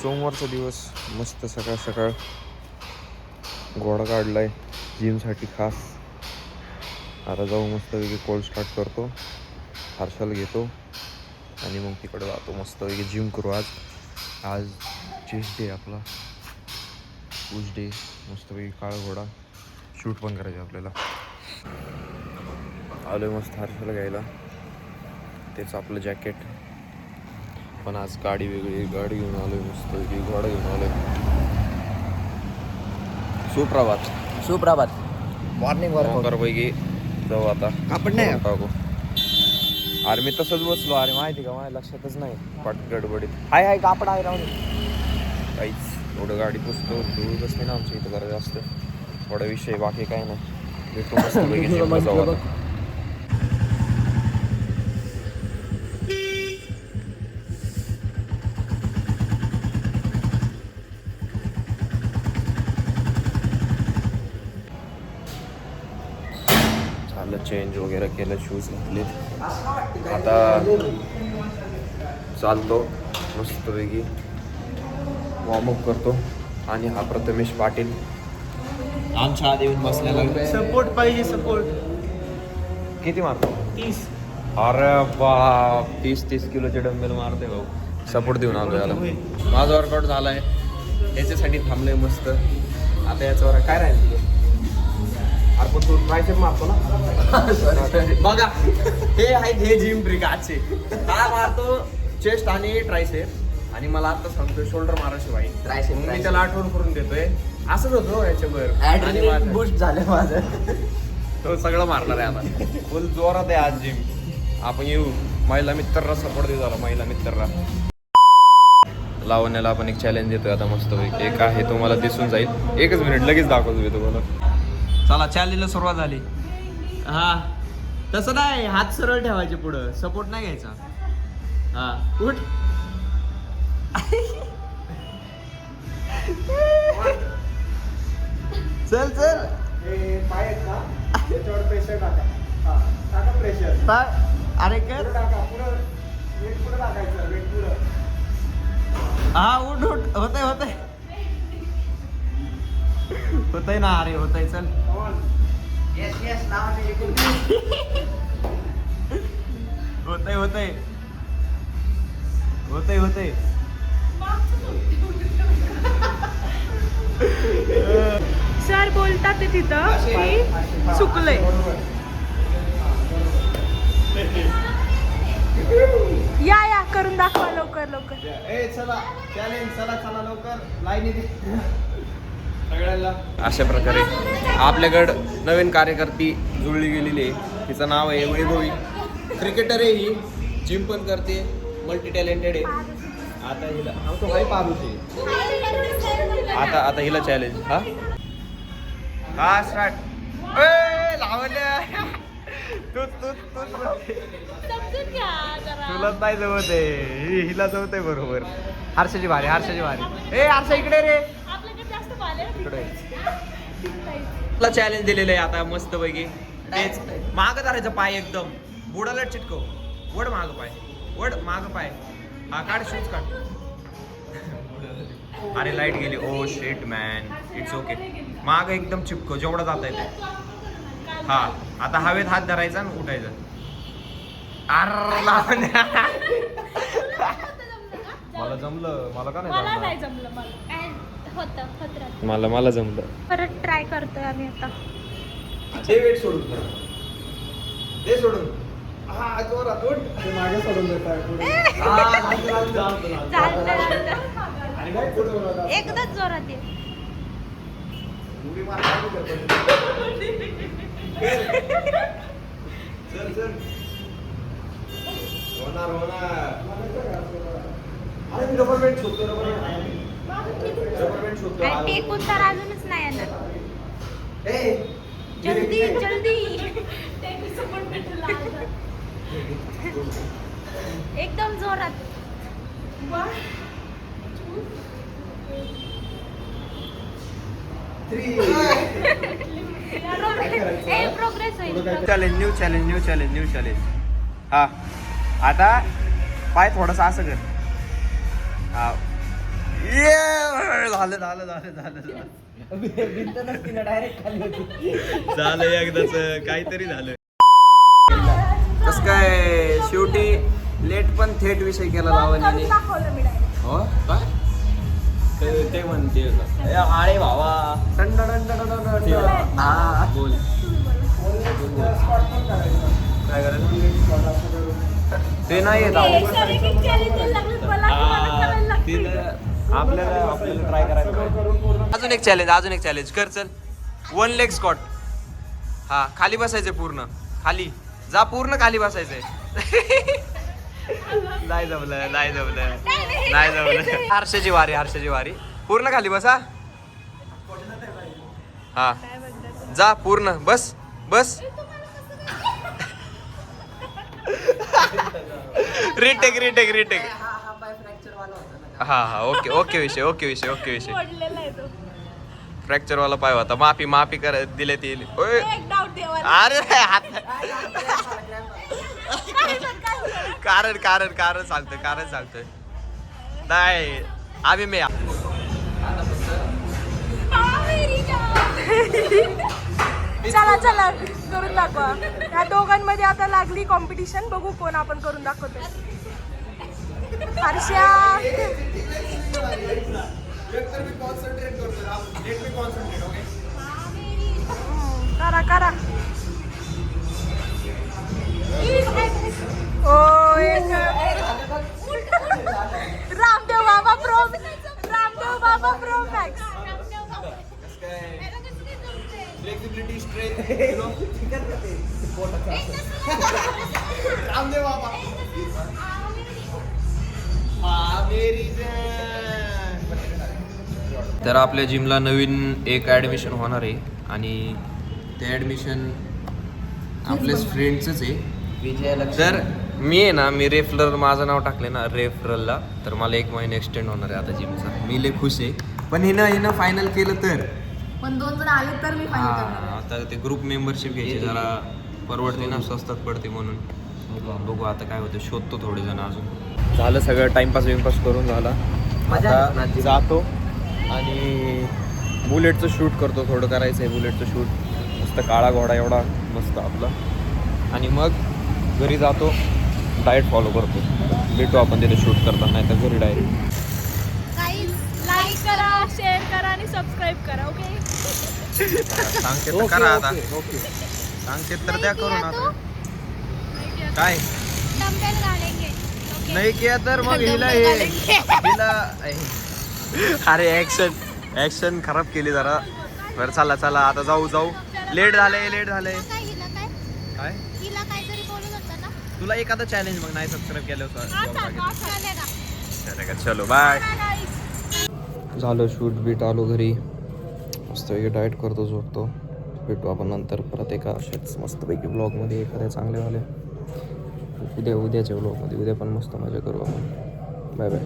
सोमवारचा दिवस मस्त सकाळ सकाळ घोडा काढलाय जिमसाठी खास. आता जाऊ मस्तपैकी कोल्ड स्टार्ट करतो, हर्षल घेतो आणि मग तिकडे जातो मस्तपैकी जिम करू. आज चेस्ट डे आपला, पुश डे. मस्तपैकी काळा घोडा शूट पण करायचे आपल्याला. आलो आहे मस्त हर्षल घ्यायला, तेच आपलं जॅकेट. पण आज गाडी वेगळी, गाडी घेऊन आलो आहे मस्तपैकी, घोडा घेऊन आलो आहे. सुप्रभात. सुप्रभात. मॉर्निंग वर्क पैकी जाऊ आता. आपण नाही टाकू. अरे मी तसंच बसलो, अरे माहिती का, माझ्या लक्षातच नाही. पट गडबडीत हाय कापड आहे राहून काहीच. एवढं गाडी पुसतो, धूळ बसते ना आमच्या इथं जरा जास्त. थोडा विषय, बाकी काय नाही. भेटू मस्तपैकी जिमला जाऊ आता. चेंज वगैरे केलं, शूज घातले, आता चालतो मस्तपैकी, वॉर्मअप करतो. आणि हा प्रथमेश पाटील आमच्या आधी येऊन बसलेला. सपोर्ट पाहिजे, सपोर्ट. किती मारतो? 30. अरे बाप, 30 किलोचे डंबेल मारते भाऊ. सपोर्ट देऊन आलो याला. माझा वर्कआउट झालाय, याच्यासाठी थांबलोय मस्त. आता याच्यावर काय राहील तुझं? आपण तू ट्रायसेप मारतो ना. बघा, हे आहेत हे जिम ट्रिक आजचे. हा मारतो चेस्ट आणि ट्रायसेप, आणि मला आता सांगतोय शोल्डर माराशिवाय ट्रायसेप. मी त्याला आठवण करून देतोय. असंच होतो याच्यावर बूस्ट झालं माझं. तो सगळं मारणार आहे आता, फुल जोरात आहे आज जिम. आपण येऊ, महिला मित्राला सपोर्ट देऊ. झाला महिला मित्राला लावण्याला आपण एक चॅलेंज देतोय आता मस्तपैकी. एक आहे, तुम्हाला दिसून जाईल. एकच मिनिट, लगेच दाखवतो मी तुम्हाला. चला, चॅलेंजला सुरुवात झाली. हा, तसं नाही, हात सरळ ठेवायचे पुढं, सपोर्ट नाही घ्यायचा. हा, उठ. चल चल. प्रेशर टाका प्रेशर. अरे कर. टाकायचं वेट पुढं. हा, उठ उठ. होतंय होतंय होतंय ना. अरे होतंय, चल. होतंय होतंय होतंय होतंय. सर बोलतात ते तिथं की चुकलंय. या करून दाखवा लवकर लवकर. चला चॅलेंज, चला चला लवकर लाईनीत सगळ्यांना. अशा प्रकारे आपल्याकडं नवीन कार्यकर्ती जुळली गेलेली आहे. तिचं नाव आहे वैभवी. क्रिकेटर आहे ही, जिम पण करते, मल्टी टॅलेंटेड आहे. आता हिला आता हिला चॅलेंज. हा स्टार्ट. लावल्या तुला नाही जमत आहे, हिला जमत आहे बरोबर. हर्षाची भारी, हर्षाची भारी. हर्षा इकडे रे. तुला चॅलेंज दिलेलं आहे आता मस्त पैकी. तेच मागं धरायचं पाय, एकदम बुडाला चिटकव. वड माग पाय, वड माग पाय. हा, काढ शूज काढ. अरे लाईट गेली. Oh shit man, it's okay. माग एकदम चिपकव जेवढं जाता येते. हा, आता हवेत हात धरायचा आणि उठायचं. मला जमलं, मला का नाही जमलं? मला जमलं. परत ट्राय करतोय आम्ही आता. ते वेट सोडून करा, ते सोडून. हा, जोरात उठ. ते मागे सोडून देताय पुढे. आणि काय पुढे जोरात. एकदाच जोरात ये. उडी मार. चल चल. होणार. अरे मी रबर बँड शोधतो, रबर बँड शोधतो. आणि टेकून तर अजूनच नाही येणार. जल्दी जल्दी. एकदम जोरात. प्रोग्रेस होईल. Challenge, new challenge, new challenge, new challenge. हा, आता पाय थोडासा असं कर. हा, झालं झालं झालं झालं भिंत नसती ना डायरेक्ट खाली होती. झालं एकदाच काहीतरी झालं. कस काय शेवटी लेट पण थेट विषय केला लावण्याने. दाखवलं मी direct. हो काय ते म्हणते अरे भावा हा बोल काय करायचं ते नाही येत ते सर्किट केली ते लागलं मला करायला लागतं. आपल्याला ट्राय करायला पाहिजे. अजून एक चॅलेंज कर चल. 1 लेग स्क्वॉट. हा खाली बसायचंय पूर्ण खाली जा पूर्ण खाली बसायचंय. नाही जमलं हर्षाची वारी पूर्ण खाली बसा. हा जा पूर्ण बस रिटेक हा ओके विषय पडलेला आहे तो. फ्रॅक्चर वाला पाय होता माफी कर दिले ती. एक डाऊट देवा. अरे हात कारण सांगतोय नाही आम्ही मी चला करून दाखवा. या दोघांमध्ये आता लागली कॉम्पिटिशन. बघू कोण आपण करून दाखवतोय. हर्षा करा ओ Ramdev Baba pro max. Flexibility strength Ramdev Baba. तर आपल्या जिमला नवीन एक ॲडमिशन होणार आहे आणि ते ॲडमिशन आपल्याच फ्रेंडचंच आहे. तर मी रेफरल माझं नाव टाकले ना रेफरलला तर मला 1 महिना एक्सटेंड होणार आहे आता जिमचा. मी लय खुश आहे. पण हिनं फायनल केलं तर पण 2 जण आले तर मी हा आता ते ग्रुप मेंबरशिप घ्यायची जरा परवडते ना स्वस्तात पडते म्हणून बघू आता काय होतं. शोधतो थोडे जण अजून. झालं सगळं टाइमपास करून झाला. आता जातो आणि बुलेटचं शूट करतो. थोडं करायचं आहे बुलेटचं शूट. मस्त काळा घोडा एवढा मस्त आपला. आणि मग घरी जातो डाएट फॉलो करतो. भेटू आपण तिथे शूट करताना नाही तर घरी डायरेक्ट. लाईक करा, शेअर करा आणि सबस्क्राईब करा. ओके सांगते तर करा आता. सांगते तर द्या करून आता. काय नाही किया तर मग हिला अरे ऍक्शन खराब केली जरा. बरं चला आता जाऊ. लेट झालंय काय तुला एखादा चॅलेंज मग नाही सबस्क्राईब केलं होतं. चलो बाय. झालं शूट बीट आलो घरी मस्त डाएट करतो झोपतो. भेटू आपण नंतर परत एका असेच मस्तपैकी ब्लॉगमध्ये एखाद्या चांगलेवाले उद्याच्या ब्लॉगमध्ये. उद्या पण मस्त मजा करू आपण. Bye bye.